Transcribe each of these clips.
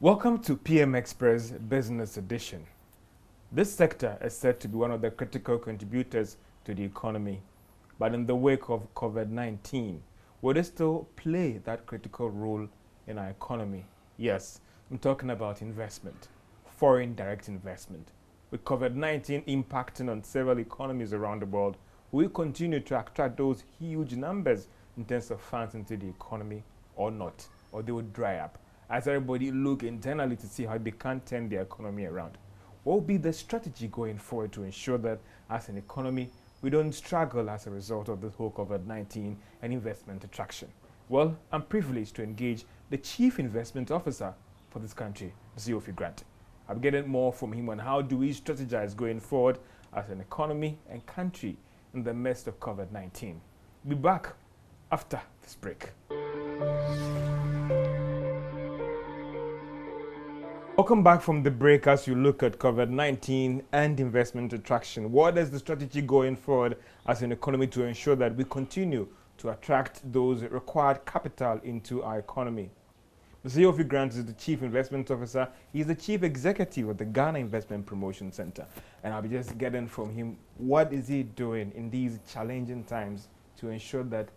Welcome to PM Express Business Edition. This sector is said to be one of the critical contributors to the economy. But in the wake of COVID-19, will it still play that critical role in our economy? Yes, I'm talking about investment, foreign direct investment. With COVID-19 impacting on several economies around the world, will we continue to attract those huge numbers in terms of funds into the economy or not? Or they will dry up as everybody look internally to see how they can turn the economy around? What will be the strategy going forward to ensure that as an economy, we don't struggle as a result of this whole COVID-19 and investment attraction? Well, I'm privileged to engage the Chief Investment Officer for this country, Mr. Grant. I'm getting more from him on how do we strategize going forward as an economy and country in the midst of COVID-19. Be back after this break. Welcome back from the break as you look at COVID-19 and investment attraction. What is the strategy going forward as an economy to ensure that we continue to attract those required capital into our economy? Mr. Yofi Grant is the Chief Investment Officer. He's the Chief Executive of the Ghana Investment Promotion Center. And I'll be just getting from him, what is he doing in these challenging times to ensure that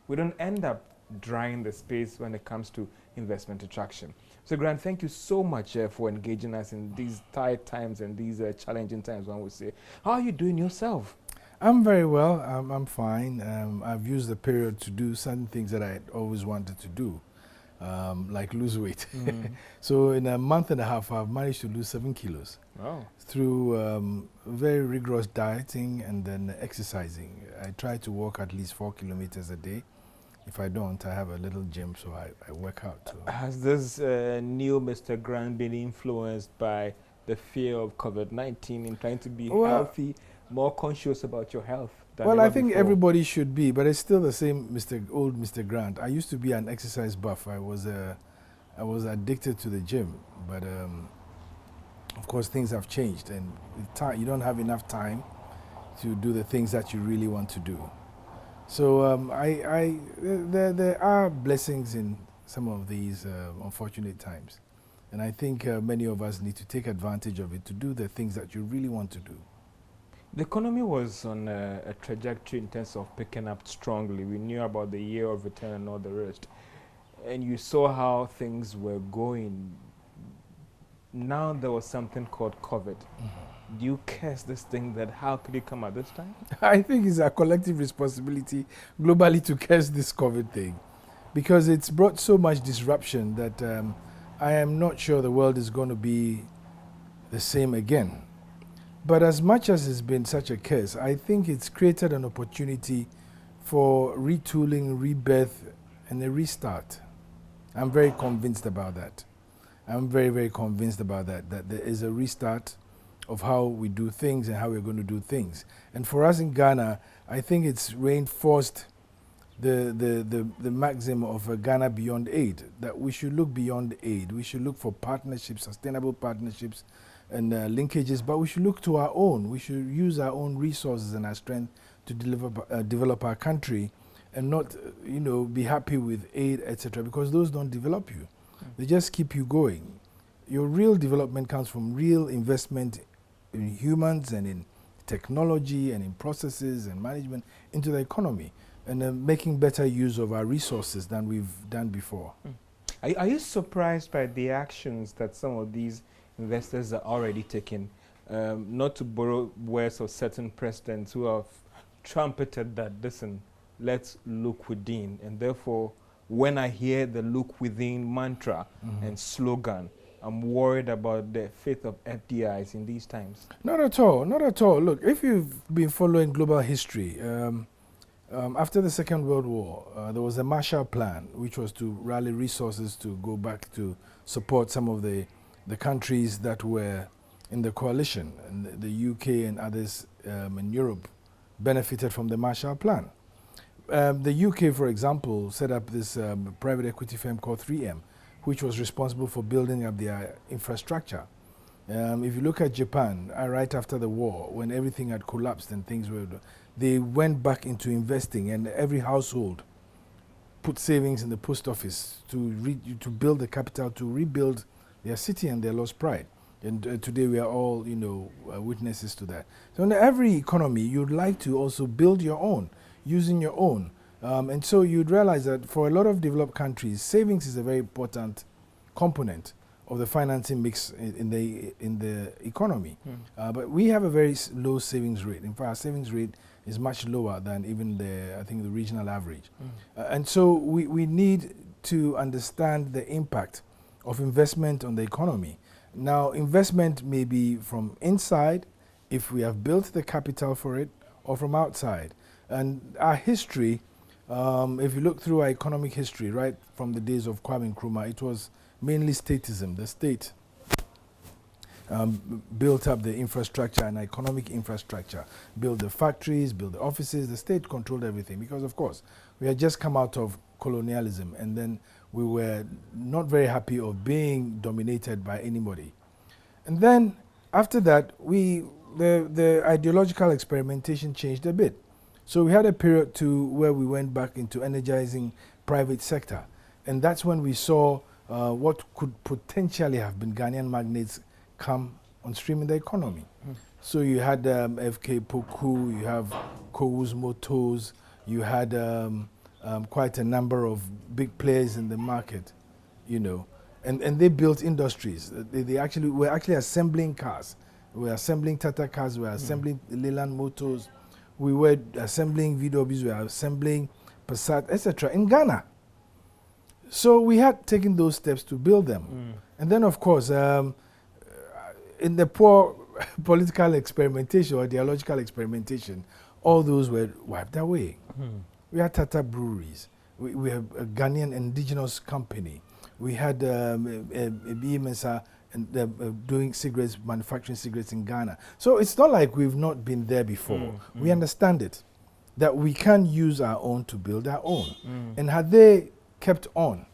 we don't end up drying the space when it comes to investment attraction? So Grant, thank you so much for engaging us in these tight times and these challenging times, one would say. How are you doing yourself? I'm very well. I'm fine. I've used the period to do certain things that I always wanted to do, like lose weight. So in a month and a half, I've managed to lose 7 kilos. Wow. Through very rigorous dieting and then exercising. I try to walk at least 4 kilometers a day. If I don't, I have a little gym, so I work out. So. Has this new Mr. Grant been influenced by the fear of COVID-19 in trying to be healthy, more conscious about your health? Well, I think everybody should be, but it's still the same old Mr. Grant. I used to be an exercise buff. I was addicted to the gym, but of course things have changed, and you don't have enough time to do the things that you really want to do. So there are blessings in some of these unfortunate times. And I think many of us need to take advantage of it to do the things that you really want to do. The economy was on a trajectory in terms of picking up strongly. We knew about the year of return and all the rest. And you saw how things were going. Now there was something called COVID. Do you curse this thing that how could it come at this time? I think it's a collective responsibility globally to curse this COVID thing, because it's brought so much disruption that I am not sure the world is going to be the same again. But as much as it's been such a curse, I think it's created an opportunity for retooling, rebirth, and a restart. I'm very convinced about that. I'm very, very convinced about that there is a restart of how we do things and how we're going to do things. And for us in Ghana, I think it's reinforced the maxim of Ghana beyond aid, that we should look beyond aid. We should look for partnerships, sustainable partnerships and linkages, but we should look to our own. We should use our own resources and our strength to develop our country and not be happy with aid, etc., because those don't develop you. They just keep you going. Your real development comes from real investment in humans and in technology and in processes and management into the economy, and making better use of our resources than we've done before. Are you surprised by the actions that some of these investors are already taking? Not to borrow words of certain presidents who have trumpeted that, listen, let's look within. And therefore, when I hear the look within mantra and slogan, I'm worried about the fate of FDIs in these times. Not at all, not at all. Look, if you've been following global history, after the Second World War, there was a Marshall Plan, which was to rally resources to go back to support some of the countries that were in the coalition. And the UK and others in Europe benefited from the Marshall Plan. The UK, for example, set up this private equity firm called 3M, which was responsible for building up their infrastructure. If you look at Japan, right after the war, when everything had collapsed and things were, they went back into investing, and every household put savings in the post office to build the capital to rebuild their city and they lost pride. And today we are all, witnesses to that. So in every economy, you'd like to also build your own, using your own. And so you'd realize that for a lot of developed countries, savings is a very important component of the financing mix in the economy. But we have a very low savings rate. In fact, our savings rate is much lower than even the regional average. And so we need to understand the impact of investment on the economy. Now, investment may be from inside, if we have built the capital for it, or from outside. And our history, if you look through our economic history, right from the days of Kwame Nkrumah, it was mainly statism. The state built up the infrastructure and economic infrastructure, built the factories, built the offices. The state controlled everything because, of course, we had just come out of colonialism, and then we were not very happy of being dominated by anybody. And then after that, the ideological experimentation changed a bit. So we had a period where we went back into energizing private sector. And that's when we saw what could potentially have been Ghanaian magnates come on stream in the economy. So you had FK Poku, you have Kowus Motors, you had quite a number of big players in the market, and they built industries. They actually were assembling cars. We were assembling Tata cars, we were assembling Leyland Motors, we were assembling VWs, we were assembling Passat, etc. in Ghana. So we had taken those steps to build them. And then, of course, in the poor political experimentation or ideological experimentation, all those were wiped away. We had Tata breweries. We have a Ghanaian indigenous company. We had BMSA doing cigarettes, manufacturing cigarettes in Ghana. So it's not like we've not been there before. We understand it, that we can use our own to build our own. And had they kept on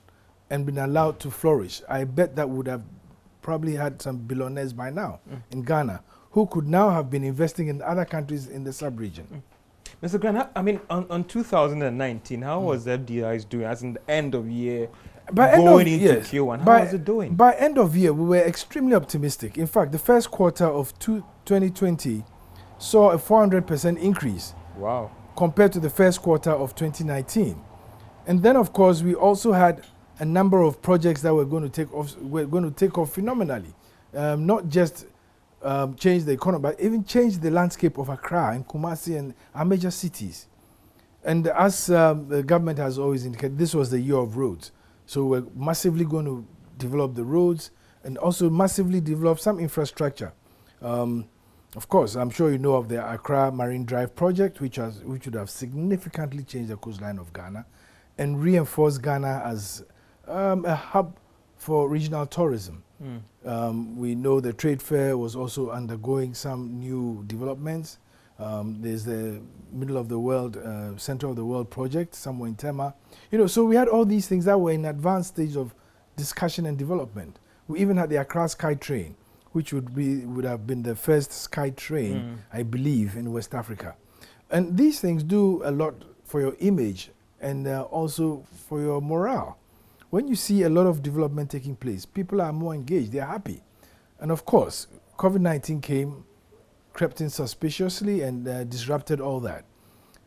and been allowed to flourish, I bet that would have probably had some billionaires by now in Ghana who could now have been investing in other countries in the sub-region. Mr. Grant, I mean, on 2019, how was FDIs doing as in the end of year, going into Q1? How was it doing? By end of year, we were extremely optimistic. In fact, the first quarter of 2020 saw a 400% increase. Wow. Compared to the first quarter of 2019. And then, of course, we also had a number of projects that were going to take off phenomenally. Not just change the economy, but even change the landscape of Accra and Kumasi and our major cities. And as the government has always indicated, this was the year of roads. So we're massively going to develop the roads and also massively develop some infrastructure. Of course, I'm sure you know of the Accra Marine Drive project, which would have significantly changed the coastline of Ghana and reinforced Ghana as a hub for regional tourism. We know the trade fair was also undergoing some new developments. There's the middle of the world, center of the world project somewhere in Tema. So we had all these things that were in advanced stage of discussion and development. We even had the Accra Sky Train, which would have been the first sky train, I believe, in West Africa. And these things do a lot for your image and also for your morale. When you see a lot of development taking place, people are more engaged, they're happy. And of course, COVID-19 crept in suspiciously and disrupted all that.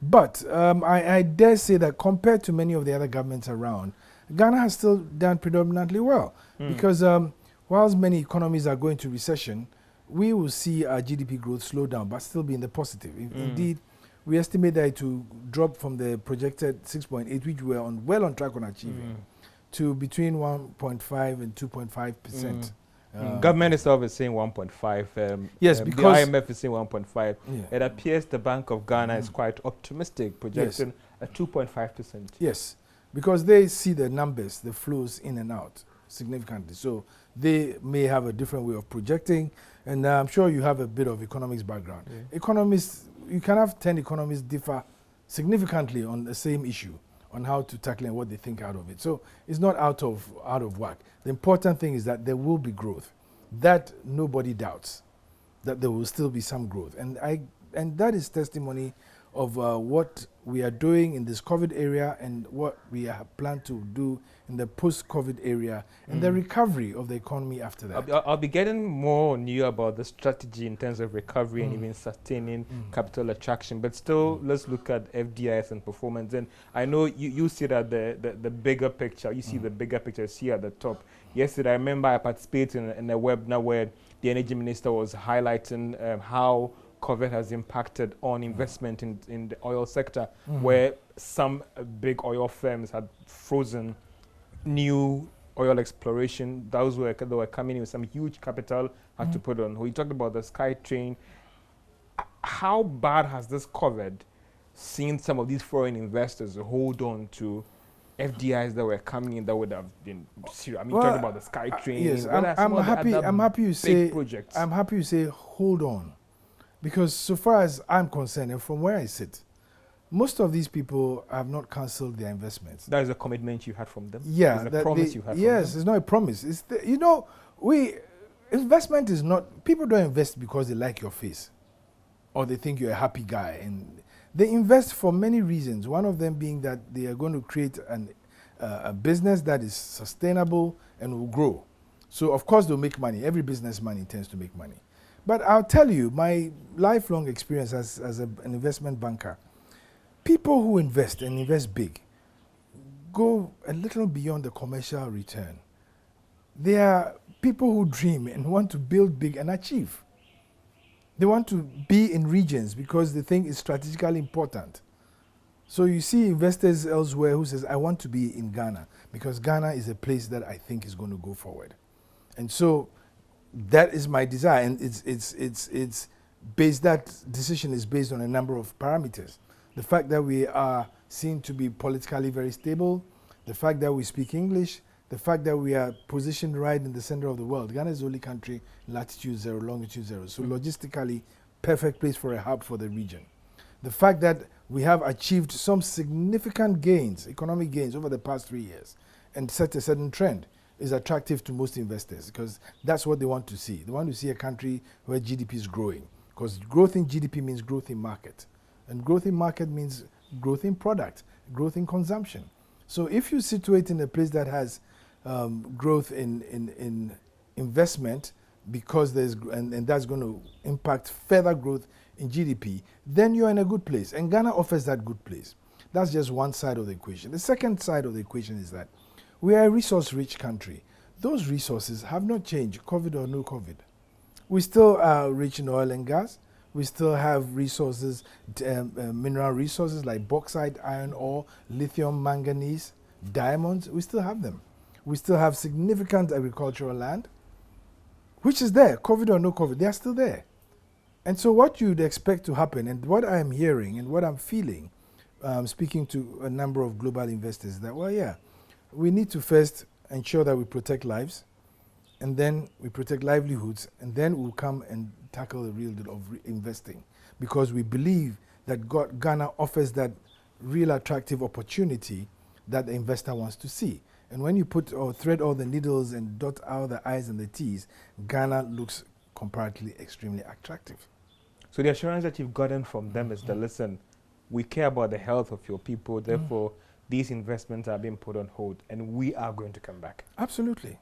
But I dare say that compared to many of the other governments around, Ghana has still done predominantly well. Because whilst many economies are going to recession, we will see our GDP growth slow down, but still be in the positive. Indeed, we estimate that it will drop from the projected 6.8, which we are well on track on achieving, to between 1.5 and 2.5%. Government itself is saying 1.5. Yes, because the IMF is saying 1.5. It appears the Bank of Ghana is quite optimistic, projecting a 2.5%. Yes, because they see the numbers, the flows in and out significantly. So they may have a different way of projecting. And I'm sure you have a bit of economics background. Economists, you can have 10 economists differ significantly on the same issue, on how to tackle and what they think out of it. So it's not out of whack. The important thing is that there will be growth. That nobody doubts, that there will still be some growth. And that is testimony of what we are doing in this COVID area and what we have planned to do in the post-COVID area and the recovery of the economy after that. I'll be getting more on you about the strategy in terms of recovery and even sustaining capital attraction. But still, let's look at FDIs and performance. And I know you see that the bigger picture. You see the bigger picture here at the top. Yesterday, I remember I participated in a webinar where the energy minister was highlighting how COVID has impacted on investment in the oil sector, where some big oil firms had frozen new oil exploration. Those were coming in with some huge capital had to put on. We talked about the Sky Train. How bad has this COVID seen some of these foreign investors hold on to FDIs that were coming in that would have been serious? I mean, talking about the Sky Train. Yes, I'm happy you say. Projects? I'm happy you say hold on, because so far as I'm concerned, and from where I sit, most of these people have not cancelled their investments. That is a commitment you had from them? Yeah. It's a promise you had from them? Yes, it's not a promise. It's investment is not, people don't invest because they like your face or they think you're a happy guy. And they invest for many reasons, one of them being that they are going to create a business that is sustainable and will grow. So, of course, they'll make money. Every businessman intends to make money. But I'll tell you, my lifelong experience as an investment banker, people who invest and invest big go a little beyond the commercial return. They are people who dream and want to build big and achieve. They want to be in regions because they think it's strategically important. So you see investors elsewhere who says, I want to be in Ghana because Ghana is a place that I think is going to go forward. And so that is my desire. And it's based, that decision is based on a number of parameters. The fact that we are seen to be politically very stable, the fact that we speak English, the fact that we are positioned right in the center of the world. Ghana is the only country latitude 0, longitude 0. So logistically, perfect place for a hub for the region. The fact that we have achieved some significant gains, economic gains over the past 3 years and set a certain trend is attractive to most investors because that's what they want to see. They want to see a country where GDP is growing because growth in GDP means growth in market. And growth in market means growth in product, growth in consumption. So if you situate in a place that has growth in investment because and that's going to impact further growth in GDP, then you're in a good place. And Ghana offers that good place. That's just one side of the equation. The second side of the equation is that we are a resource-rich country. Those resources have not changed, COVID or no COVID. We still are rich in oil and gas. We still have resources, mineral resources like bauxite, iron ore, lithium, manganese, diamonds. We still have them. We still have significant agricultural land, which is there, COVID or no COVID, they are still there. And so what you'd expect to happen, and what I'm hearing and what I'm feeling, speaking to a number of global investors, that, well, yeah, we need to first ensure that we protect lives, and then we protect livelihoods, and then we'll come and tackle the real deal of investing, because we believe that Ghana offers that real attractive opportunity that the investor wants to see. And when you put or thread all the needles and dot out the I's and the T's, Ghana looks comparatively extremely attractive. So the assurance that you've gotten from them is that, listen, we care about the health of your people, therefore these investments are being put on hold and we are going to come back. Absolutely.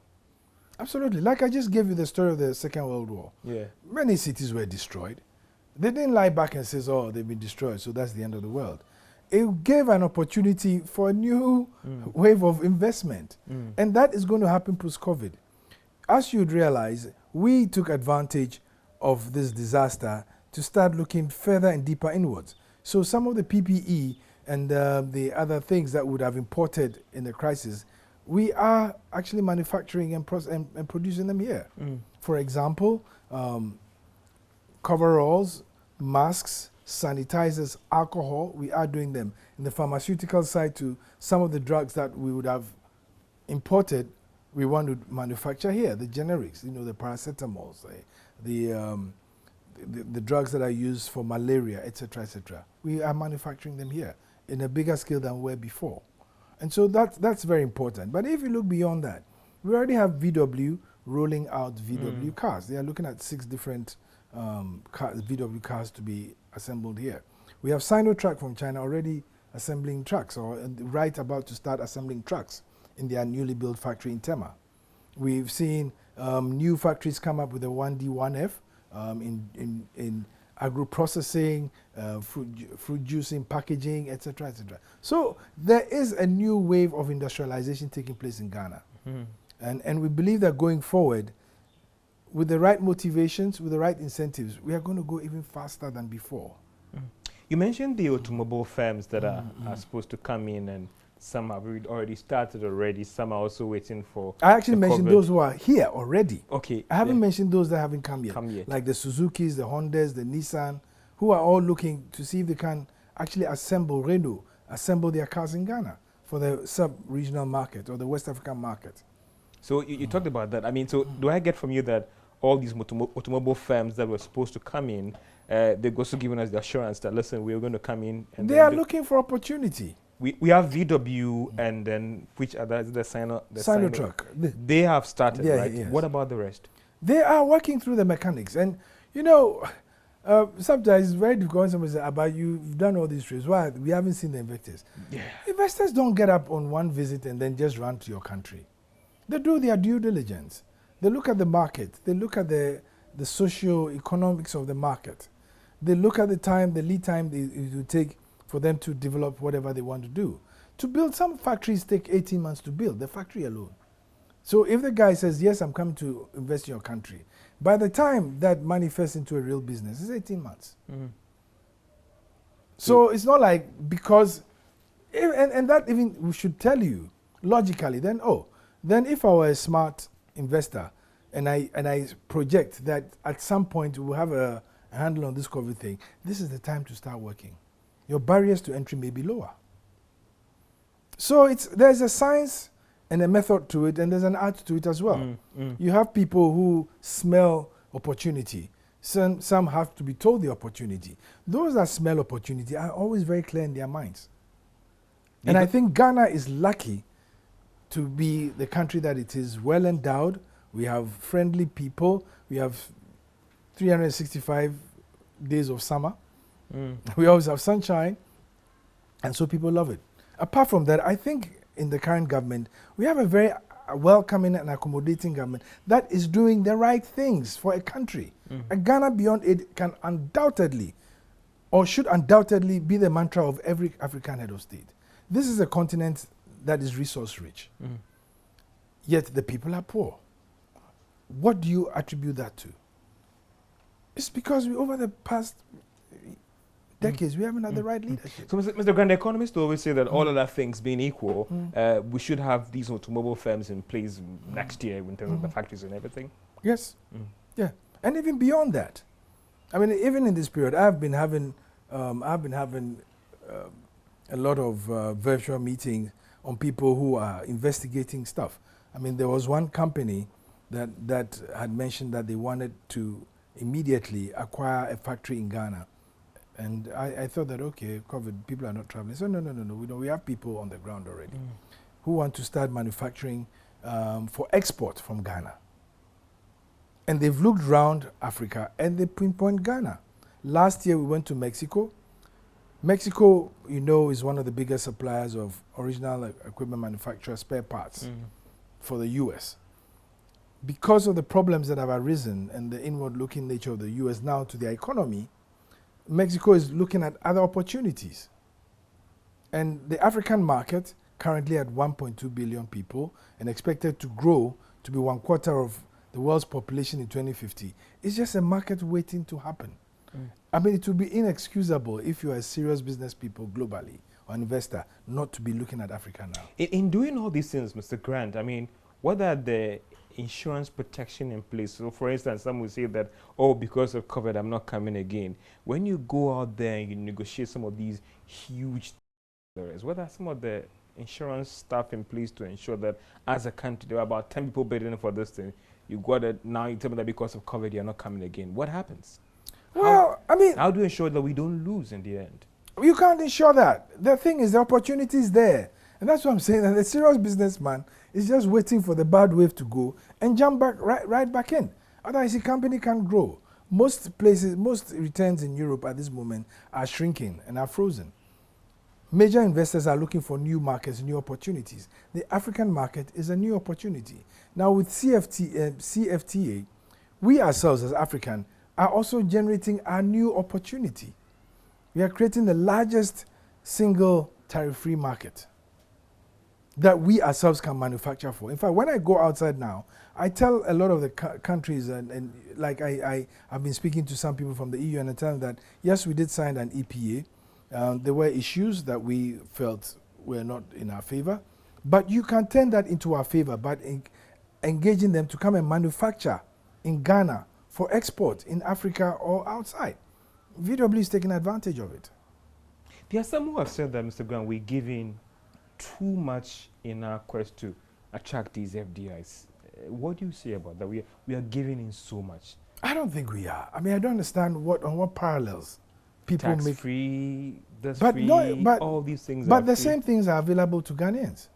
Absolutely. Like I just gave you the story of the Second World War. Yeah. Many cities were destroyed. They didn't lie back and say, oh, they've been destroyed, so that's the end of the world. It gave an opportunity for a new wave of investment. And that is going to happen post-COVID. As you'd realize, we took advantage of this disaster to start looking further and deeper inwards. So some of the PPE and the other things that would have imported in the crisis, we are actually manufacturing and producing them here. For example, coveralls, masks, sanitizers, alcohol, we are doing them. In the pharmaceutical side too, some of the drugs that we would have imported, we want to manufacture here, the generics, you know, the paracetamols, the drugs that are used for malaria, etc., etc. We are manufacturing them here in a bigger scale than we were before. And so that's very important. But if you look beyond that, we already have VW rolling out VW cars. They are looking at 6 different VW cars to be assembled here. We have Sinotruk from China already assembling trucks, or right about to start assembling trucks in their newly built factory in Tema. We've seen new factories come up with the 1D, 1F in agro-processing, fruit juicing, packaging, etc., etc. So there is a new wave of industrialization taking place in Ghana. And we believe that going forward, with the right motivations, with the right incentives, we are going to go even faster than before. You mentioned the automobile firms that are supposed to come in, and some have already started already. Some are also waiting for. I actually mentioned those who are here already. Okay. I haven't mentioned those that haven't come yet. Like the Suzukis, the Hondas, the Nissan, who are all looking to see if they can actually assemble their cars in Ghana for the sub-regional market or the West African market. So you talked about that. I mean, so do I get from you that all these automobile firms that were supposed to come in, they've also given us the assurance that, listen, we're going to come in. And they are looking for opportunity. We have VW, and then which other is the Sinotruk. They have started, right? Yes. What about the rest? They are working through the mechanics. And, you know, sometimes it's very difficult when somebody says, about you've done all these trips. Why? We haven't seen the investors. Yeah. Investors don't get up on one visit and then just run to your country. They do their due diligence. They look at the market. They look at the socio-economics of the market. They look at the time, the lead time it will take for them to develop whatever they want to do. To build some factories take 18 months to build, the factory alone. So if the guy says, yes, I'm coming to invest in your country, by the time that manifests into a real business, it's 18 months. So it's not like, because, and that even we should tell you, logically, then if I were a smart investor and I project that at some point we'll have a handle on this COVID thing, this is the time to start working. Your barriers to entry may be lower. So there's a science and a method to it, and there's an art to it as well. You have people who smell opportunity. Some have to be told the opportunity. Those that smell opportunity are always very clear in their minds. And I think Ghana is lucky to be the country that it is, well endowed. We have friendly people. We have 365 days of summer. We always have sunshine. And so people love it. Apart from that, I think in the current government, we have a very welcoming and accommodating government that is doing the right things for a country. A Ghana beyond it can undoubtedly, or should undoubtedly, be the mantra of every African head of state. This is a continent that is resource rich. Yet the people are poor. What do you attribute that to? It's because over the past decades, we haven't had the right leadership. So, Mr. Grant, economists always say that all other things being equal, we should have these automobile firms in place next year in terms of the factories and everything. Yes. Yeah. And even beyond that. I mean, even in this period, I've been having a lot of virtual meetings on people who are investigating stuff. I mean, there was one company that had mentioned that they wanted to immediately acquire a factory in Ghana. And I thought that, okay, COVID, people are not traveling. So no, we have people on the ground already who want to start manufacturing for export from Ghana. And they've looked around Africa and they pinpoint Ghana. Last year we went to Mexico. Mexico, you know, is one of the biggest suppliers of original equipment manufacturer spare parts for the US. Because of the problems that have arisen and the inward-looking nature of the US now to their economy, Mexico is looking at other opportunities. And the African market, currently at 1.2 billion people and expected to grow to be 1/4 of the world's population in 2050, is just a market waiting to happen. I mean, it would be inexcusable if you are a serious business people globally or investor not to be looking at Africa now. In doing all these things, Mr. Grant, I mean, what are the insurance protection in place? So, for instance, some will say that, oh, because of COVID, I'm not coming again. When you go out there and you negotiate some of these huge areas, what are some of the insurance stuff in place to ensure that as a country, there are about 10 people bidding for this thing, you got it, now you tell me that because of COVID, you're not coming again. What happens? Well, I mean, how do you ensure that we don't lose in the end? You can't ensure that. The thing is, the opportunity is there. And that's what I'm saying, that the serious businessman is just waiting for the bad wave to go and jump back right back in. Otherwise, the company can't grow. Most places, most returns in Europe at this moment are shrinking and are frozen. Major investors are looking for new markets, new opportunities. The African market is a new opportunity. Now with CFTA, we ourselves as African are also generating a new opportunity. We are creating the largest single tariff-free market that we ourselves can manufacture for. In fact, when I go outside now, I tell a lot of the countries, and like I've been speaking to some people from the EU, and I tell them that, yes, we did sign an EPA. There were issues that we felt were not in our favor, but you can turn that into our favor by engaging them to come and manufacture in Ghana for export in Africa or outside. VW is taking advantage of it. There are some who have said that, Mr. Grant, we're giving too much in our quest to attract these FDIs. What do you say about that? We are giving in so much. I don't think we are. I mean, I don't understand on what parallels people Tax make. free, this But free, no, but all these things. But are the free. same things are available to Ghanaians.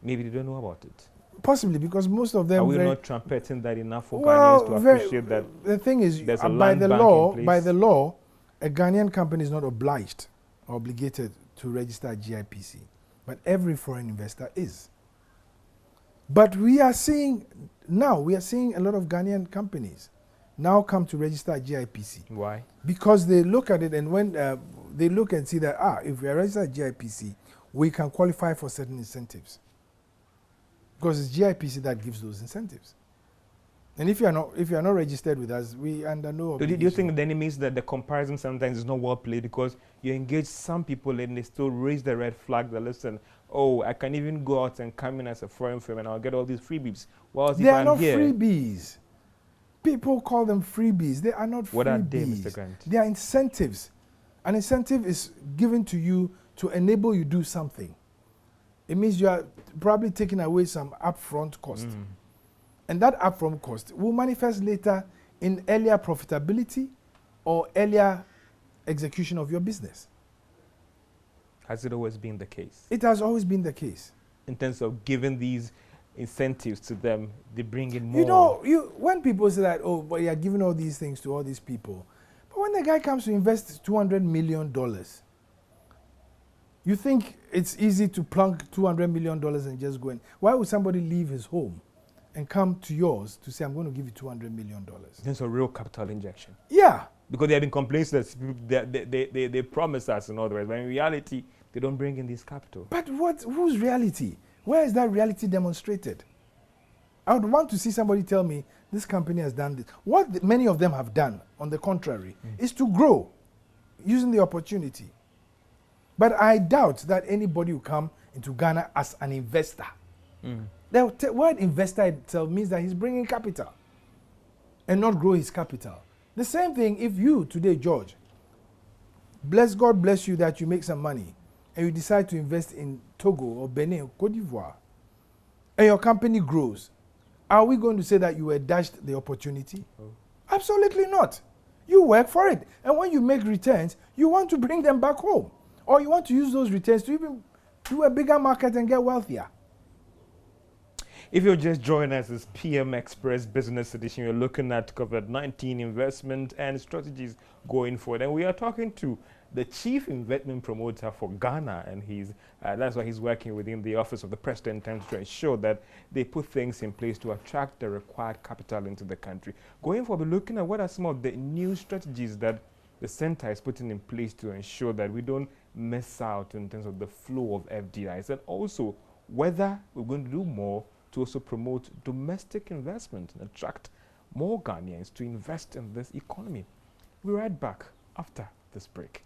Maybe they don't know about it. Possibly because most of them. Are we not trumpeting that enough for well, Ghanaians to appreciate that? The thing is, there's a by land the bank law, in place? by the law, a Ghanaian company is not obliged or obligated to register a GIPC, but every foreign investor is. But we are seeing a lot of Ghanaian companies now come to register a GIPC. Why? Because they look at it, and when they look and see that, if we are registered GIPC, we can qualify for certain incentives. Because it's GIPC that gives those incentives. And if you are not registered with us, we under no obligation. Do you think then it means that the comparison sometimes is not well played, because you engage some people and they still raise the red flag that, listen, oh, I can even go out and come in as a foreign firm and I'll get all these freebies. Whilst They if are I'm not here, freebies. People call them freebies. They are not freebies. What are they, Mr. Grant? They are incentives. An incentive is given to you to enable you do something. It means you are probably taking away some upfront cost. And that upfront cost will manifest later in earlier profitability or earlier execution of your business. Has it always been the case? It has always been the case. In terms of giving these incentives to them, they bring in more. You know, when people say that, oh, but you are giving all these things to all these people, but when the guy comes to invest $200 million, you think it's easy to plunk $200 million and just go in? Why would somebody leave his home and come to yours to say, I'm going to give you $200 million? It's a real capital injection. Yeah. Because there have been complaints that they promise us in other words, but in reality, they don't bring in this capital. But whose reality? Where is that reality demonstrated? I would want to see somebody tell me, this company has done this. What many of them have done, on the contrary, is to grow using the opportunity. But I doubt that anybody will come into Ghana as an investor. The word investor itself means that he's bringing capital and not grow his capital. The same thing if you today, George, God bless you that you make some money and you decide to invest in Togo or Benin or Cote d'Ivoire and your company grows. Are we going to say that you were dashed the opportunity? Absolutely not. You work for it. And when you make returns, you want to bring them back home. Or you want to use those returns to even do a bigger market and get wealthier. If you're just joining us, this PM Express Business Edition, we're looking at COVID-19 investment and strategies going forward. And we are talking to the chief investment promoter for Ghana, and that's why he's working within the Office of the President to ensure that they put things in place to attract the required capital into the country. Going forward, we're looking at what are some of the new strategies that the center is putting in place to ensure that we don't miss out in terms of the flow of FDIs, and also whether we're going to do more to also promote domestic investment and attract more Ghanaians to invest in this economy. We're right back after this break.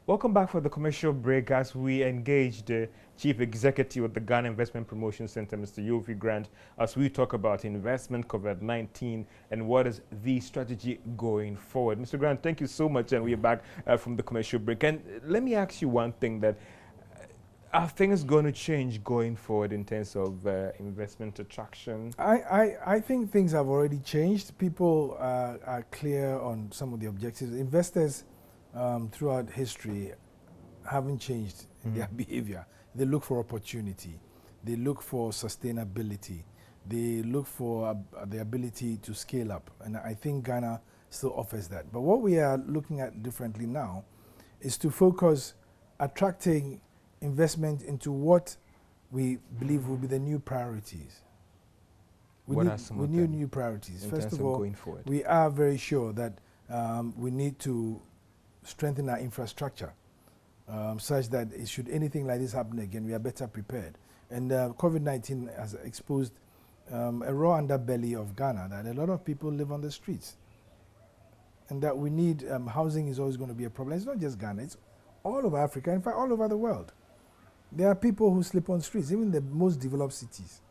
Welcome back for the commercial break as we engage the Chief Executive of the Ghana Investment Promotion Center, Mr. Yofi Grant, as we talk about investment, COVID-19, and what is the strategy going forward. Mr. Grant, thank you so much, and we are back from the commercial break. And let me ask you one thing, that are things going to change going forward in terms of investment attraction? I think things have already changed. People are clear on some of the objectives. Investors throughout history haven't changed in their behavior. They look for opportunity. They look for sustainability. they look for the ability to scale up. And I think Ghana still offers that. But what we are looking at differently now is to focus attracting investment into what we believe will be the new priorities. What are some of them new priorities. in First terms of of all, going forward? we are very sure that we need to strengthen our infrastructure such that should anything like this happen again, we are better prepared. And COVID-19 has exposed a raw underbelly of Ghana, that a lot of people live on the streets. And that we need, housing is always going to be a problem. It's not just Ghana, it's all over Africa, in fact, all over the world. There are people who sleep on streets, even the most developed cities.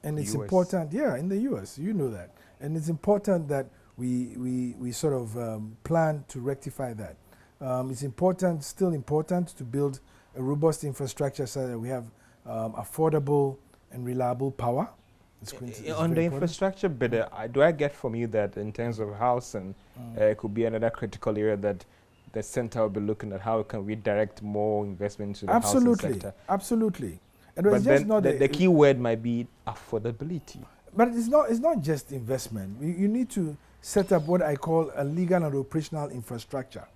And it's important, yeah, in the US, you know that. And it's important that we sort of plan to rectify that. It's important, still important, to build a robust infrastructure so that we have affordable and reliable power. It's on the infrastructure bit, do I get from you that in terms of housing, it could be another critical area that the center will be looking at? How can we direct more investment to the housing sector? Absolutely. And but then the key word might be affordability. But it's not just investment. You need to set up what I call a legal and operational infrastructure.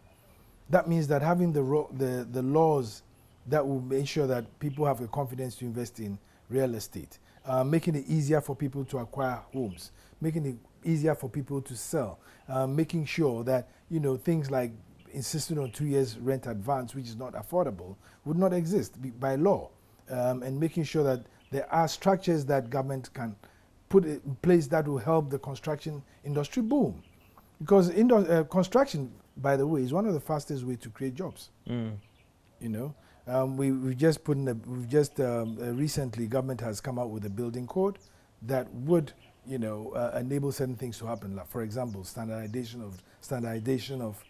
That means that having the laws that will make sure that people have the confidence to invest in real estate, making it easier for people to acquire homes, making it easier for people to sell, making sure that things like insisting on 2 years rent advance, which is not affordable, would not exist by law, and making sure that there are structures that government can put in place that will help the construction industry boom. Because construction, by the way, is one of the fastest ways to create jobs. We've just recently, government has come out with a building code that would enable certain things to happen. Like, for example, standardization of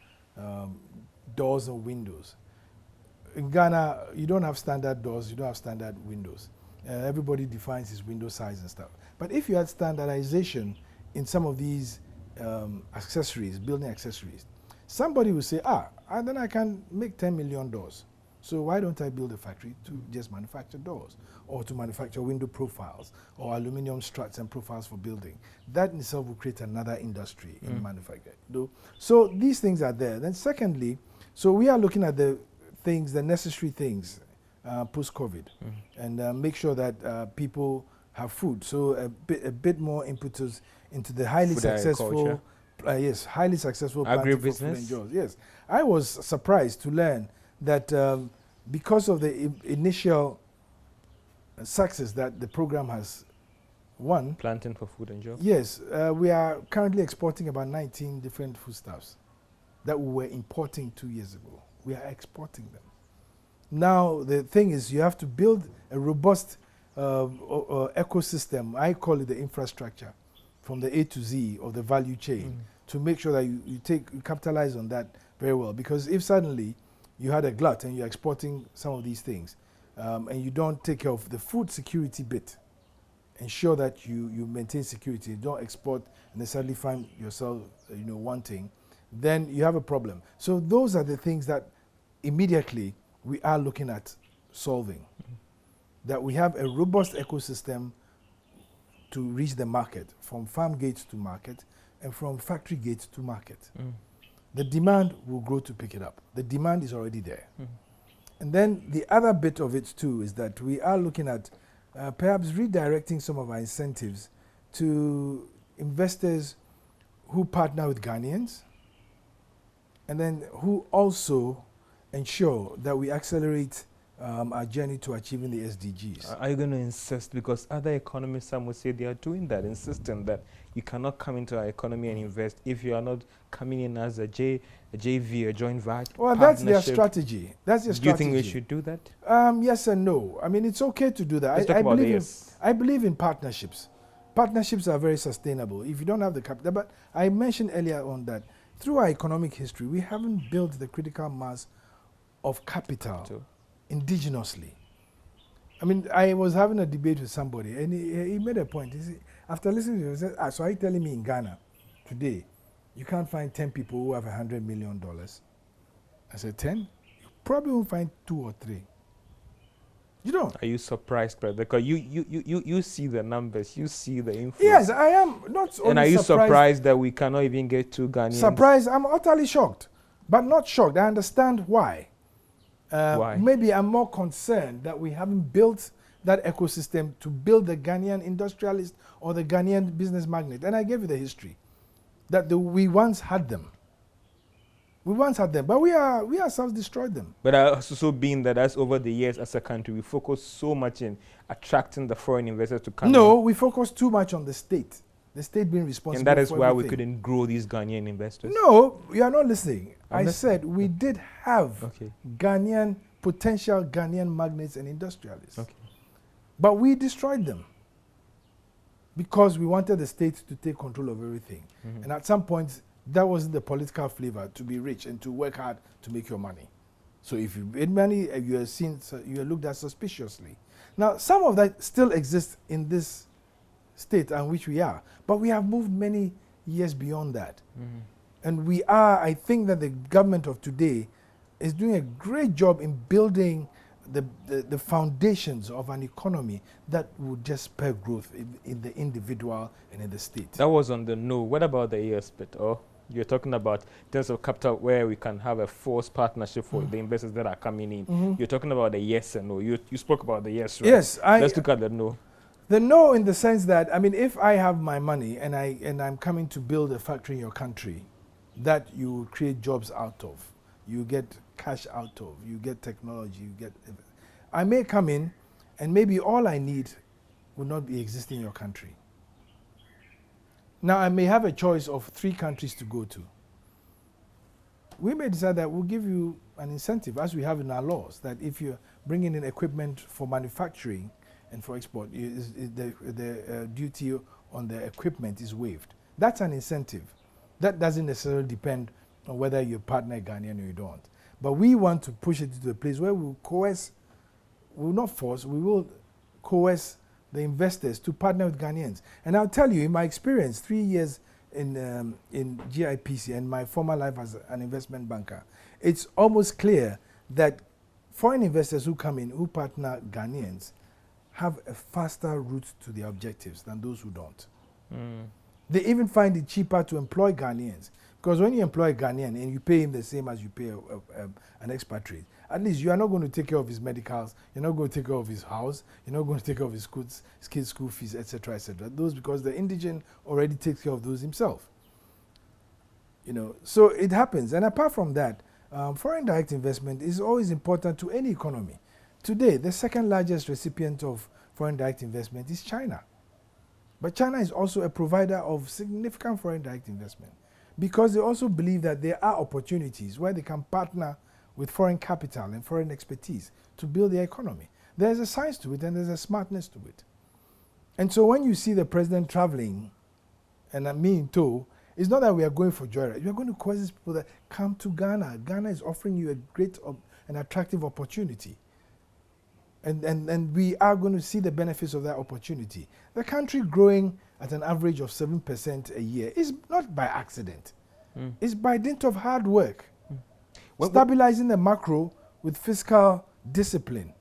doors and windows. In Ghana, you don't have standard doors, you don't have standard windows. Everybody defines his window size and stuff. But if you had standardization in some of these accessories, building accessories, somebody will say, then I can make 10 million doors. So why don't I build a factory to just manufacture doors, or to manufacture window profiles, or aluminum struts and profiles for building? That in itself will create another industry in manufacturing. So these things are there. Then secondly, so we are looking at the necessary things post-COVID, and make sure that people have food. So a bit more impetus into the highly successful, highly successful planting for food and jobs. Yes, I was surprised to learn that because of the initial success that the program has won, planting for food and jobs. Yes, we are currently exporting about 19 different foodstuffs that we were importing 2 years ago. We are exporting them. Now the thing is, you have to build a robust ecosystem. I call it the infrastructure, from the A to Z of the value chain, to make sure that you capitalize on that very well. Because if suddenly you had a glut and you're exporting some of these things, and you don't take care of the food security bit, ensure that you maintain security, you don't export and then suddenly find yourself wanting, then you have a problem. So those are the things that immediately we are looking at solving. That we have a robust ecosystem to reach the market, from farm gate to market and from factory gate to market. The demand will grow to pick it up. The demand is already there. And then the other bit of it too is that we are looking at perhaps redirecting some of our incentives to investors who partner with Ghanaians, and then who also ensure that we accelerate our journey to achieving the SDGs. Are you going to insist? Because other economists, some would say they are doing that, insisting that you cannot come into our economy and invest if you are not coming in as a JV, a joint partnership. Well, that's their strategy. That's their strategy. Do you think we should do that? Yes and no. I mean, it's okay to do that. Let's talk about yes. I believe in partnerships. Partnerships are very sustainable if you don't have the capital. But I mentioned earlier on that through our economic history, we haven't built the critical mass of capital indigenously. I mean, I was having a debate with somebody, and he made a point. He said, after listening to it, he said, so are you telling me in Ghana today, you can't find 10 people who have $100 million? I said, 10? You probably won't find 2 or 3. You don't. Are you surprised, brother? Because you see the numbers, you see the influence. Yes, I am not only And are you surprised, surprised that we cannot even get 2 Ghanaians? Surprised, I'm utterly shocked, but not shocked. I understand why. Why? Maybe I'm more concerned that we haven't built that ecosystem to build the Ghanaian industrialist or the Ghanaian business magnate. And I gave you the history that we once had them. We once had them, but we ourselves destroyed them. But I also been that as over the years as a country, we focus so much in attracting the foreign investors to come No, in. we focus too much on the state being responsible. And that is for why everything. we couldn't grow these Ghanaian investors. No, you are not listening. I'm I said we did have Okay. potential Ghanaian magnates and industrialists. Okay. But we destroyed them because we wanted the state to take control of everything. Mm-hmm. And at some point, that wasn't the political flavor, to be rich and to work hard to make your money. So if you made money, you are seen, you are looked at suspiciously. Now, some of that still exists in this state in which we are, but we have moved many years beyond that. Mm-hmm. And I think that the government of today is doing a great job in building the foundations of an economy that would just spur growth in the individual and in the state. That was on the no. What about the yes bit? Or you're talking about in terms of capital where we can have a forced partnership for the investors that are coming in. Mm-hmm. You're talking about the yes and no. You spoke about the yes, right? Yes, Let's look at the no. The no in the sense that, I mean, if I have my money and I'm coming to build a factory in your country that you will create jobs out of, you get cash out of, you get technology, you get... I may come in and maybe all I need will not be existing in your country. Now, I may have a choice of 3 countries to go to. We may decide that we'll give you an incentive, as we have in our laws, that if you're bringing in equipment for manufacturing and for export, the duty on the equipment is waived. That's an incentive. That doesn't necessarily depend on whether you're partner Ghanaian or you don't. But we want to push it to a place where we'll coerce, we will not force, we will coerce the investors to partner with Ghanaians. And I'll tell you, in my experience, 3 years in GIPC and my former life as an investment banker, it's almost clear that foreign investors who come in, who partner Ghanaians, have a faster route to their objectives than those who don't. Mm. They even find it cheaper to employ Ghanaians. Because when you employ a Ghanaian and you pay him the same as you pay an expatriate, at least you are not going to take care of his medicals, you're not going to take care of his house, you're not going to take care of his kids' school fees, etc., etc. Those because the indigent already takes care of those himself. You know, so it happens. And apart from that, foreign direct investment is always important to any economy. Today, the second largest recipient of foreign direct investment is China. But China is also a provider of significant foreign direct investment because they also believe that there are opportunities where they can partner with foreign capital and foreign expertise to build their economy. There's a science to it and there's a smartness to it. And so when you see the president traveling, and me in tow, it's not that we are going for joyride. We are going to coerce these people that come to Ghana. Ghana is offering you a great and attractive opportunity. And we are going to see the benefits of that opportunity. The country growing at an average of 7% a year is not by accident. Mm. It's by dint of hard work. Stabilizing the macro with fiscal discipline.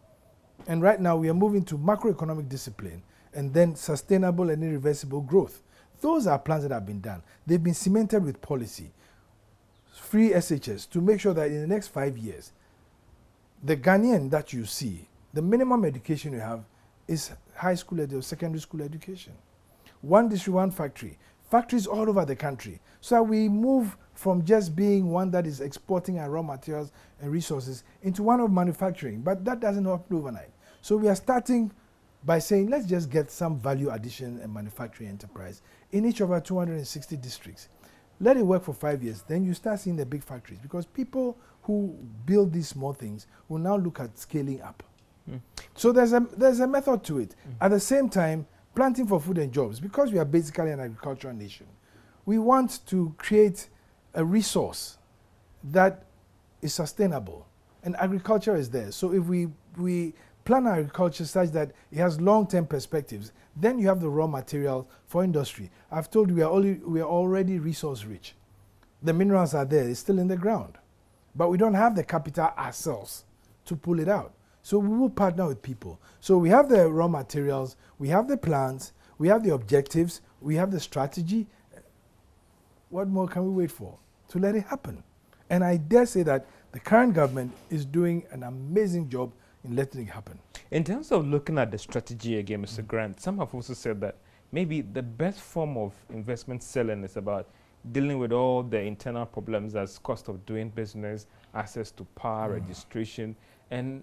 And right now we are moving to macroeconomic discipline and then sustainable and irreversible growth. Those are plans that have been done. They've been cemented with policy, free SHS, to make sure that in the next 5 years, the Ghanaian that you see, the minimum education you have is high school or secondary school education. One district, one factory. Factories all over the country. So we move from just being one that is exporting our raw materials and resources into one of manufacturing. But that doesn't happen overnight. So we are starting by saying, let's just get some value addition and manufacturing enterprise in each of our 260 districts. Let it work for 5 years. Then you start seeing the big factories because people who build these small things will now look at scaling up. Mm. So there's a method to it. Mm. At the same time, planting for food and jobs, because we are basically an agricultural nation, we want to create a resource that is sustainable. And agriculture is there. So if we plan our agriculture such that it has long-term perspectives, then you have the raw material for industry. I've told you we are already resource rich. The minerals are there, it's still in the ground. But we don't have the capital ourselves to pull it out. So we will partner with people. So we have the raw materials, we have the plans, we have the objectives, we have the strategy. What more can we wait for to let it happen? And I dare say that the current government is doing an amazing job in letting it happen. In terms of looking at the strategy again, Mr. Grant, some have also said that maybe the best form of investment selling is about dealing with all the internal problems as cost of doing business, access to power, registration, and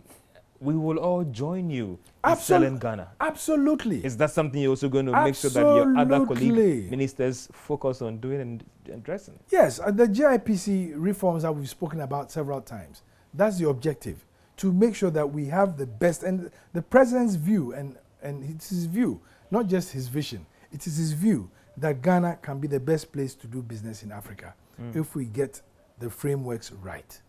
we will all join you in selling Ghana. Absolutely. Is that something you're also going to make sure that your other colleague ministers focus on doing and addressing? Yes, the GIPC reforms that we've spoken about several times, that's the objective, to make sure that we have the best, and the president's view, and it's his view, not just his vision, it is his view that Ghana can be the best place to do business in Africa if we get the frameworks right.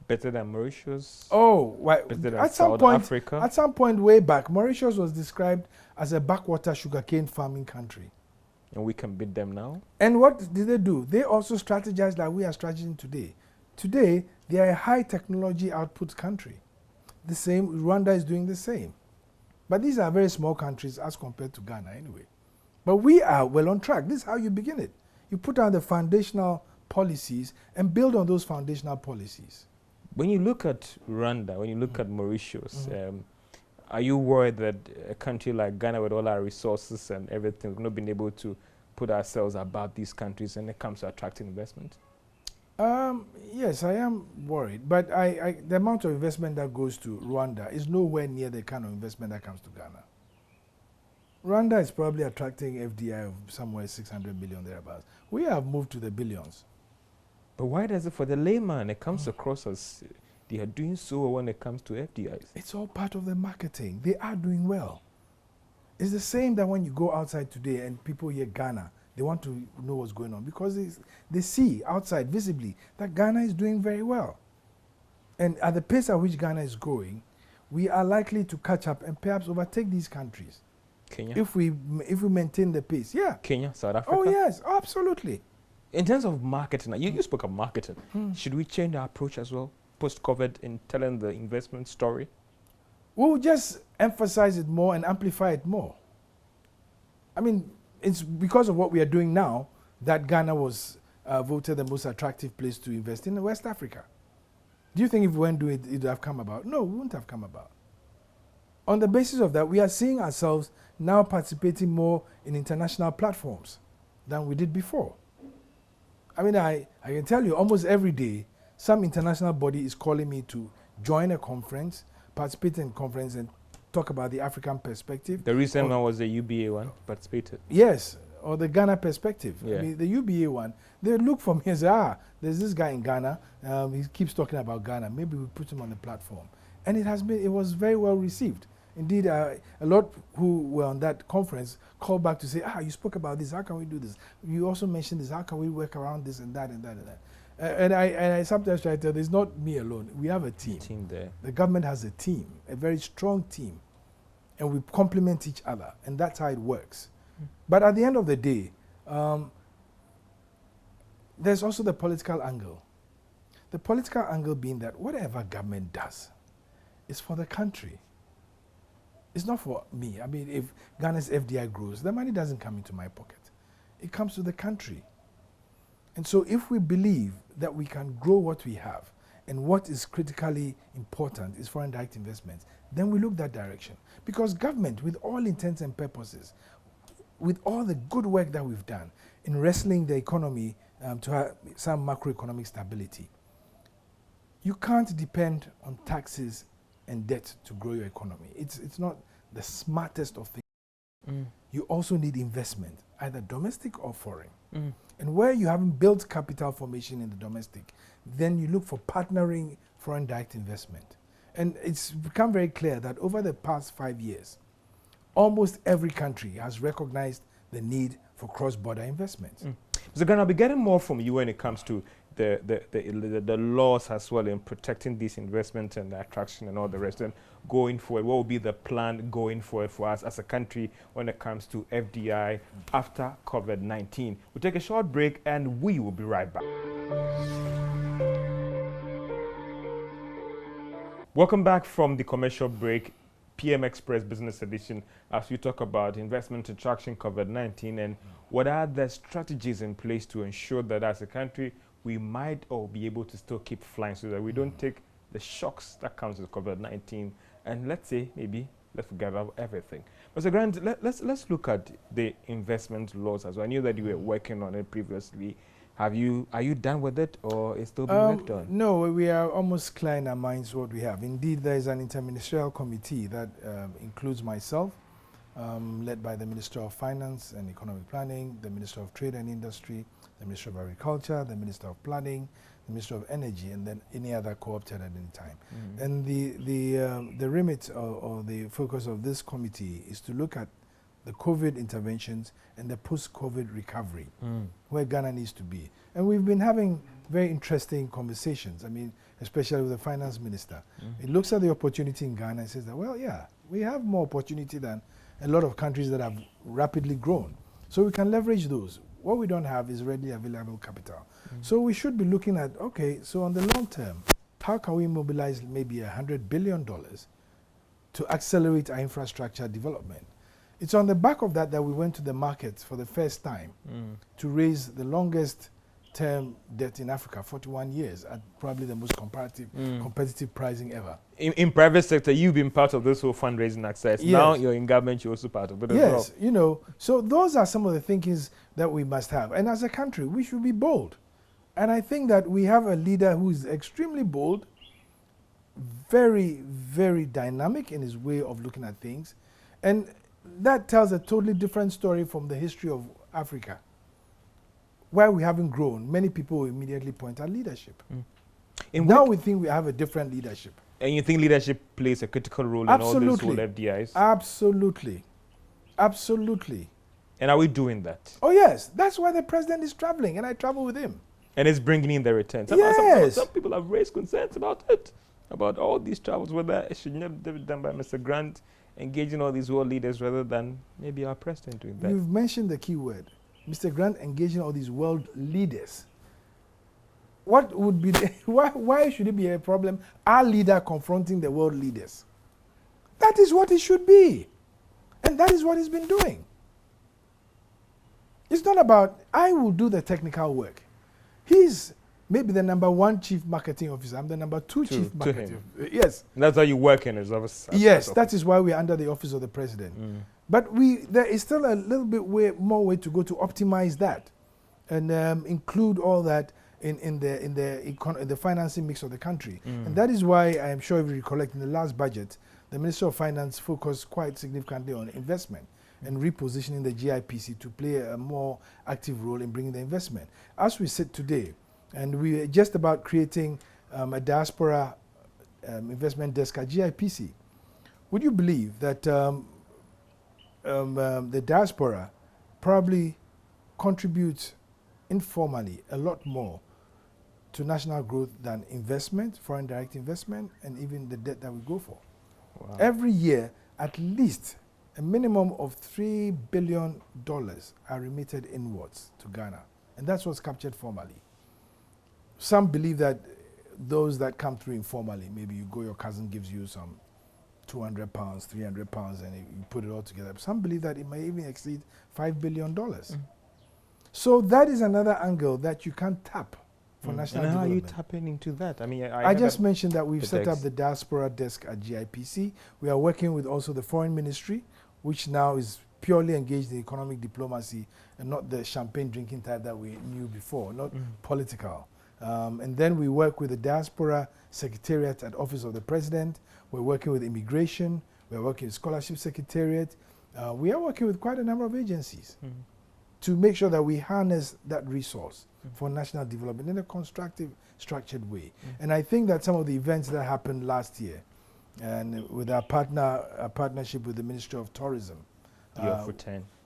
Better than Mauritius? Oh, well, at some point way back, Mauritius was described as a backwater sugarcane farming country. And we can beat them now? And what did they do? They also strategized like we are strategizing today. Today, they are a high technology output country. The same, Rwanda is doing the same. But these are very small countries as compared to Ghana anyway. But we are well on track. This is how you begin it. You put out the foundational policies and build on those foundational policies. When you look at Rwanda, when you look at Mauritius, are you worried that a country like Ghana, with all our resources and everything, we've not been able to put ourselves above these countries when it comes to attracting investment? Yes, I am worried. But the amount of investment that goes to Rwanda is nowhere near the kind of investment that comes to Ghana. Rwanda is probably attracting FDI of somewhere 600 million thereabouts. We have moved to the billions. But why does it, for the layman, it comes across as they are doing so well when it comes to FDIs? It's all part of the marketing. They are doing well. It's the same that when you go outside today and people hear Ghana, they want to know what's going on because they see outside visibly that Ghana is doing very well. And at the pace at which Ghana is going, we are likely to catch up and perhaps overtake these countries. Kenya? If we maintain the pace. Yeah. Kenya, South Africa? Oh, yes, absolutely. In terms of marketing, you spoke of marketing. Should we change our approach as well, post-COVID, in telling the investment story? We'll just emphasize it more and amplify it more. I mean, it's because of what we are doing now that Ghana was voted the most attractive place to invest in West Africa. Do you think if we weren't doing it, it would have come about? No, it wouldn't have come about. On the basis of that, we are seeing ourselves now participating more in international platforms than we did before. I mean, I can tell you almost every day, some international body is calling me to join a conference, participate in a conference and talk about the African perspective. The recent one was the UBA one, participated. Yes, or the Ghana perspective. Yeah. I mean, the UBA one, they look for me and say, there's this guy in Ghana, he keeps talking about Ghana, maybe we put him on the platform. And it was very well received. Indeed, a lot who were on that conference called back to say, you spoke about this, how can we do this? You also mentioned this, how can we work around this and that and that and that? And I sometimes try to tell them, it's not me alone, we have a team. There. The government has a team, a very strong team, and we complement each other, and that's how it works. But at the end of the day, there's also the political angle. The political angle being that whatever government does is for the country. It's not for me. I mean, if Ghana's FDI grows, the money doesn't come into my pocket. It comes to the country. And so if we believe that we can grow what we have, and what is critically important is foreign direct investments, then we look that direction. Because government, with all intents and purposes, with all the good work that we've done in wrestling the economy to have some macroeconomic stability, you can't depend on taxes and debt to grow your economy. It's not the smartest of things. You also need investment, either domestic or foreign. And where you haven't built capital formation in the domestic, then you look for partnering foreign direct investment. And it's become very clear that over the past 5 years, almost every country has recognized the need for cross-border investments. So Ghana, I'll be getting more from you when it comes to the laws as well in protecting these investments and the attraction and all the rest. And going forward, what will be the plan going forward for us as a country when it comes to FDI after COVID-19? We'll take a short break and we will be right back. Welcome back from the commercial break, PM Express Business Edition, as we talk about investment attraction COVID-19 and what are the strategies in place to ensure that as a country we might all be able to still keep flying so that we don't take the shocks that comes with COVID-19 and let's say maybe let's forget about everything. Mr. Grant, let's look at the investment laws as well. I knew that you were working on it previously. Are you done with it, or is still being worked on? No, we are almost clear in our minds what we have. Indeed, there is an interministerial committee that includes myself, led by the Minister of Finance and Economic Planning, the Minister of Trade and Industry, the Minister of Agriculture, the Minister of Planning, the Minister of Energy, and then any other co-opted at any time. And the remit or the focus of this committee is to look at the COVID interventions and the post-COVID recovery, where Ghana needs to be. And we've been having very interesting conversations, I mean, especially with the finance minister. It looks at the opportunity in Ghana and says that, well, yeah, we have more opportunity than a lot of countries that have rapidly grown. So we can leverage those. What we don't have is readily available capital. So we should be looking at, okay, so on the long term, how can we mobilize maybe $100 billion to accelerate our infrastructure development? It's on the back of that that we went to the market for the first time to raise the longest term debt in Africa, 41 years, at probably the most competitive pricing ever. In private sector, you've been part of this whole fundraising exercise. Yes. Now you're in government, you're also part of it as well. Yes, you know, so those are some of the thinkings that we must have. And as a country, we should be bold. And I think that we have a leader who is extremely bold, very, very dynamic in his way of looking at things. And that tells a totally different story from the history of Africa. Where we haven't grown, many people will immediately point at leadership. Now we think we have a different leadership. And you think leadership plays a critical role in all these whole FDIs? Absolutely. Absolutely. And are we doing that? Oh, yes. That's why the president is traveling, and I travel with him. And it's bringing in the returns. Yes. Some people have raised concerns about it, about all these travels, whether it should not be done by Mr. Grant, engaging all these world leaders rather than maybe our president doing that. You've mentioned the key word. Mr. Grant engaging all these world leaders. What would be why should it be a problem? Our leader confronting the world leaders. That is what it should be. And that is what he's been doing. It's not about, I will do the technical work. He's maybe the #1 chief marketing officer. I'm the #2 chief marketing officer. Yes. And that's how you work in his office. Yes, that is why we're under the office of the president. But there is still a little bit more way to go to optimize that and include all that in the financing mix of the country. And that is why I am sure if you recollect in the last budget, the Minister of Finance focused quite significantly on investment and repositioning the GIPC to play a more active role in bringing the investment. As we sit today, and we are just about creating a diaspora investment desk at GIPC, would you believe that the diaspora probably contributes informally a lot more to national growth than investment, foreign direct investment, and even the debt that we go for? Wow. Every year, at least a minimum of $3 billion are remitted inwards to Ghana. And that's what's captured formally. Some believe that those that come through informally, maybe you go, your cousin gives you some £200, £300, and you put it all together. Some believe that it may even exceed $5 billion. So that is another angle that you can't tap for national development. How are you tapping into that? I mean, I just mentioned that we've set up the diaspora desk at GIPC. We are working with also the foreign ministry, which now is purely engaged in economic diplomacy and not the champagne drinking type that we knew before, not political. And then we work with the diaspora secretariat at Office of the President. We're working with immigration. We're working with scholarship secretariat. We are working with quite a number of agencies to make sure that we harness that resource for national development in a constructive, structured way. And I think that some of the events that happened last year, and with our partnership with the Ministry of Tourism,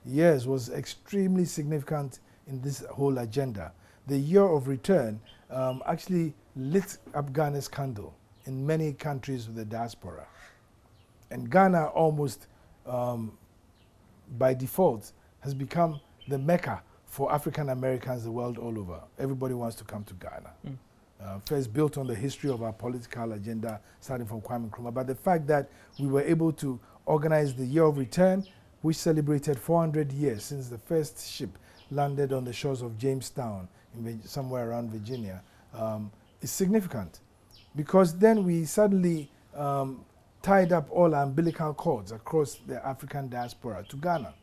yes, was extremely significant in this whole agenda. The year of return actually lit up Ghana's candle in many countries with the diaspora. And Ghana almost by default has become the Mecca for African Americans the world all over. Everybody wants to come to Ghana. First built on the history of our political agenda, starting from Kwame Nkrumah, but the fact that we were able to organize the Year of Return, which celebrated 400 years since the first ship landed on the shores of Jamestown, somewhere around Virginia, is significant. Because then we suddenly tied up all our umbilical cords across the African diaspora to Ghana.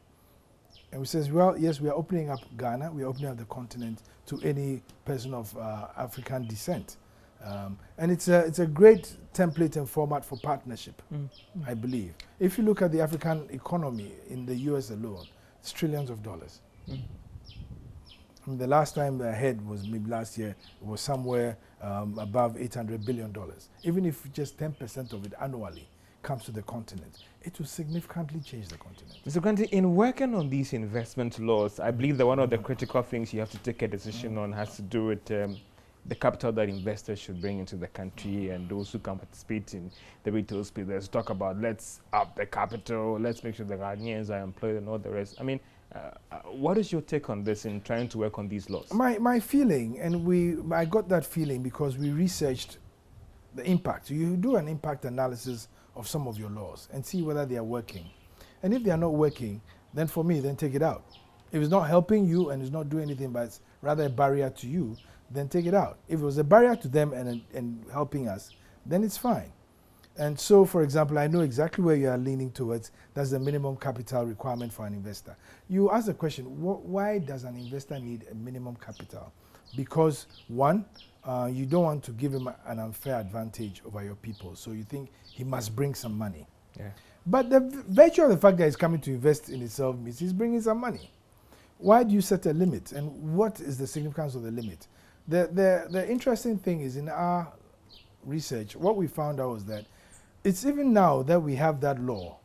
And we says, well, yes, we are opening up Ghana, we are opening up the continent to any person of African descent. And it's a great template and format for partnership, I believe. If you look at the African economy in the US alone, it's trillions of dollars. I mean, the last time the head was maybe last year, it was somewhere above $800 billion. Even if just 10% of it annually comes to the continent, it will significantly change the continent. Mr. Granti, in working on these investment laws, I believe that one of the critical things you have to take a decision on has to do with the capital that investors should bring into the country and those who can participate in the retail space. Let's talk about let's up the capital, let's make sure the Ghanaians are employed and all the rest. I mean, what is your take on this in trying to work on these laws? My feeling, and I got that feeling because we researched the impact. You do an impact analysis of some of your laws and see whether they are working. And if they are not working, then for me, then take it out. If it's not helping you and it's not doing anything, but it's rather a barrier to you, then take it out. If it was a barrier to them and helping us, then it's fine. And so, for example, I know exactly where you are leaning towards. That's the minimum capital requirement for an investor. You ask the question, why does an investor need a minimum capital? Because one, you don't want to give him an unfair advantage over your people. So you think he must bring some money. Yeah. But the virtue of the fact that he's coming to invest in itself means he's bringing some money. Why do you set a limit? And what is the significance of the limit? The interesting thing is in our research, what we found out was that it's even now that we have that law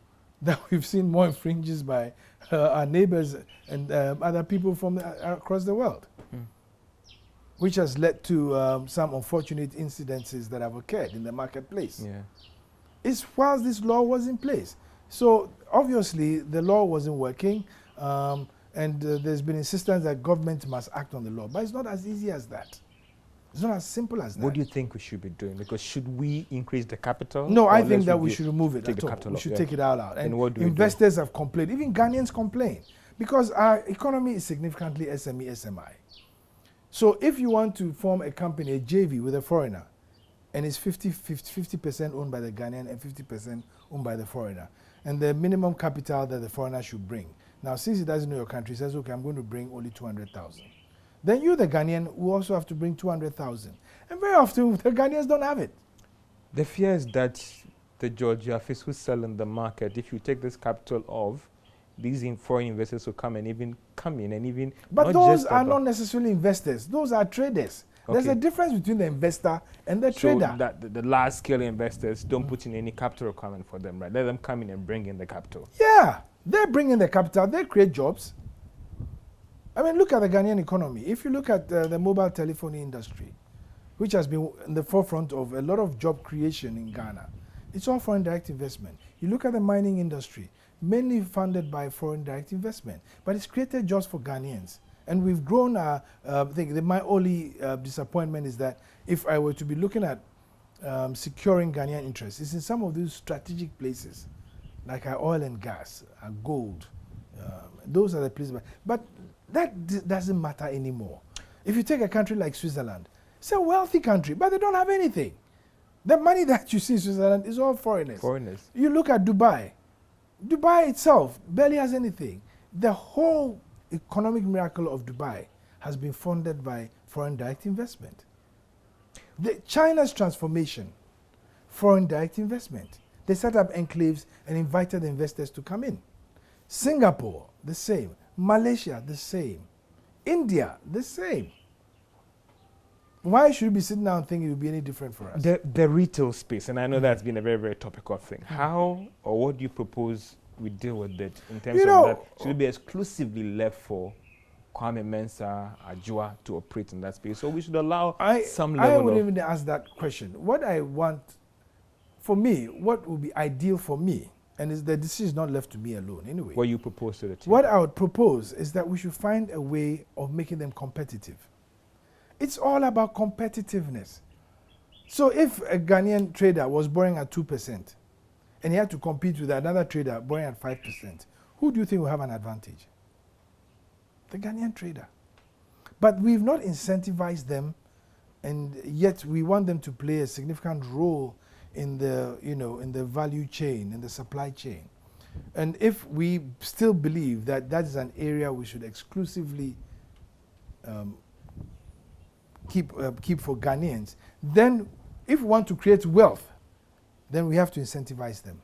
that we've seen more infringes by our neighbors and other people from across the world, which has led to some unfortunate incidences that have occurred in the marketplace. Yeah. It's whilst this law was in place. So obviously the law wasn't working, and there's been insistence that government must act on the law. But it's not as easy as that. It's not as simple as that. What do you think we should be doing? Because should we increase the capital? No, I think that we should remove it at all. We should yeah. take it all out. And what do investors have complained. Even Ghanaians complain. Because our economy is significantly SME, SMI. So if you want to form a company, a JV with a foreigner, and it's 50% owned by the Ghanaian and 50% owned by the foreigner, and the minimum capital that the foreigner should bring. Now, since he doesn't know your country, he says, okay, I'm going to bring only 200,000. Then you, the Ghanaian, will also have to bring 200,000. And very often, the Ghanaians don't have it. The fear is that the Georgiafis who sell in the market, if you take this capital off, these foreign investors will come and come in and even... But those are not necessarily investors. Those are traders. Okay. There's a difference between the investor and the trader. So that the large-scale investors don't put in any capital requirement for them, right? Let them come in and bring in the capital. Yeah. They bring in the capital. They create jobs. I mean, look at the Ghanaian economy. If you look at the mobile telephony industry, which has been in the forefront of a lot of job creation in Ghana, it's all foreign direct investment. You look at the mining industry, mainly funded by foreign direct investment, but it's created jobs for Ghanaians. And we've grown my only disappointment is that if I were to be looking at securing Ghanaian interests, it's in some of these strategic places, like our oil and gas, our gold. Those are the places. But that doesn't matter anymore. If you take a country like Switzerland, it's a wealthy country, but they don't have anything. The money that you see in Switzerland is all foreigners. You look at Dubai. Dubai itself barely has anything. The whole economic miracle of Dubai has been funded by foreign direct investment. China's transformation, foreign direct investment. They set up enclaves and invited investors to come in. Singapore, the same. Malaysia, the same. India, the same. Why should we be sitting down thinking it will be any different for us? The retail space, and I know that's been a very, very topical thing. How or what do you propose we deal with it in terms of that? Should it be exclusively left for Kwame Mensah, Ajua to operate in that space? So we should allow some level I wouldn't even ask that question. What I want, for me, what would be ideal for me, and the decision is not left to me alone anyway. What you propose to the team? What I would propose is that we should find a way of making them competitive. It's all about competitiveness. So if a Ghanaian trader was borrowing at 2% and he had to compete with another trader borrowing at 5%, who do you think will have an advantage? The Ghanaian trader. But we've not incentivized them, and yet we want them to play a significant role in the, in the value chain, in the supply chain. And if we still believe that that is an area we should exclusively keep for Ghanaians, then if we want to create wealth, then we have to incentivize them.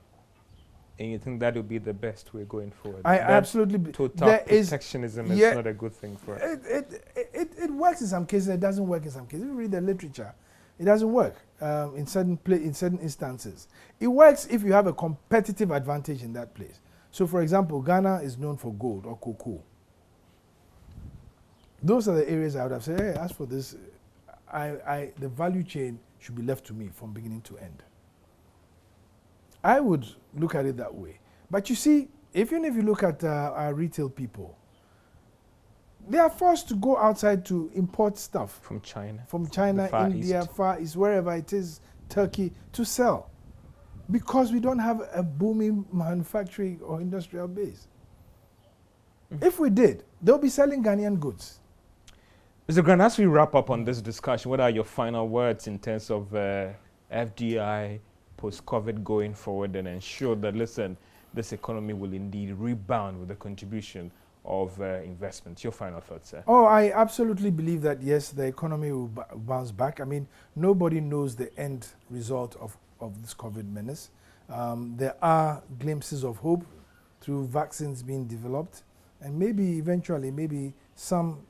And you think that would be the best way going forward? I absolutely. Total protectionism is not a good thing for us. It works in some cases. It doesn't work in some cases. If you read the literature, it doesn't work in certain instances. It works if you have a competitive advantage in that place. So, for example, Ghana is known for gold or cocoa. Those are the areas I would have said, hey, as for this, the value chain should be left to me from beginning to end. I would look at it that way. But you see, even if you look at our retail people, they are forced to go outside to import stuff. From China. From China, India, Far East, wherever it is, Turkey, to sell. Because we don't have a booming manufacturing or industrial base. If we did, they'll be selling Ghanaian goods. Mr. Grant, as we wrap up on this discussion, what are your final words in terms of FDI, post-COVID going forward, and ensure that, listen, this economy will indeed rebound with the contribution of investments? Your final thoughts, sir? Oh, I absolutely believe that, yes, the economy will bounce back. I mean, nobody knows the end result of this COVID menace. There are glimpses of hope through vaccines being developed, and maybe eventually, maybe some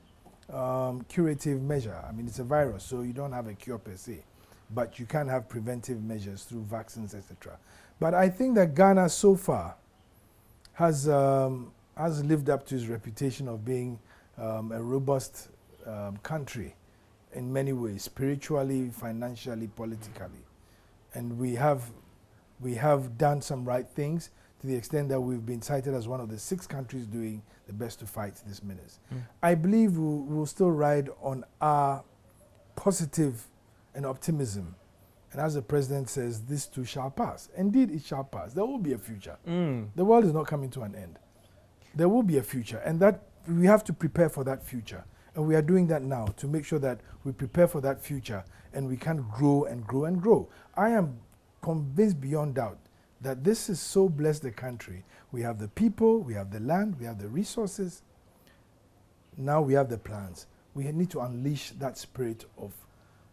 curative measure. I mean, it's a virus, so you don't have a cure per se, but you can have preventive measures through vaccines, etc. But I think that Ghana so far has lived up to its reputation of being a robust country in many ways, spiritually, financially, politically. And we have done some right things to the extent that we've been cited as one of the 6 countries doing the best to fight this menace. I believe we'll still ride on our positive and optimism. And as the president says, this too shall pass. Indeed, it shall pass. There will be a future. The world is not coming to an end. There will be a future, and that we have to prepare for that future. And we are doing that now to make sure that we prepare for that future and we can grow and grow and grow. I am convinced beyond doubt that this is so blessed a country. We have the people, we have the land, we have the resources. Now we have the plans. We need to unleash that spirit of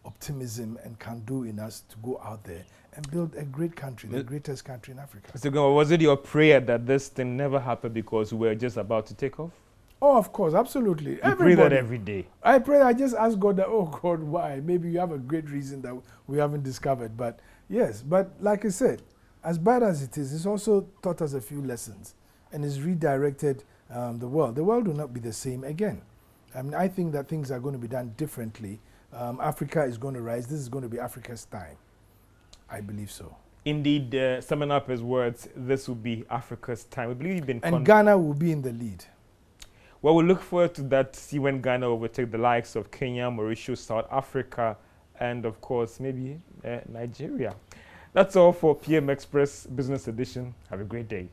optimism and can-do in us to go out there and build a great country, the greatest country in Africa. Mr. Goma, was it your prayer that this thing never happened because we were just about to take off? Oh, of course, absolutely. You pray that every day? I pray, I just ask God that, oh God, why? Maybe you have a great reason that we haven't discovered. But yes, but like I said, as bad as it is, it's also taught us a few lessons and it's redirected the world. The world will not be the same again. I mean, I think that things are going to be done differently. Africa is going to rise. This is going to be Africa's time. I believe so. Indeed, summing up his words, this will be Africa's time. We believe you've been and Ghana will be in the lead. Well, we look forward to that, see when Ghana overtake the likes of Kenya, Mauritius, South Africa, and of course, maybe Nigeria. That's all for PM Express Business Edition. Have a great day.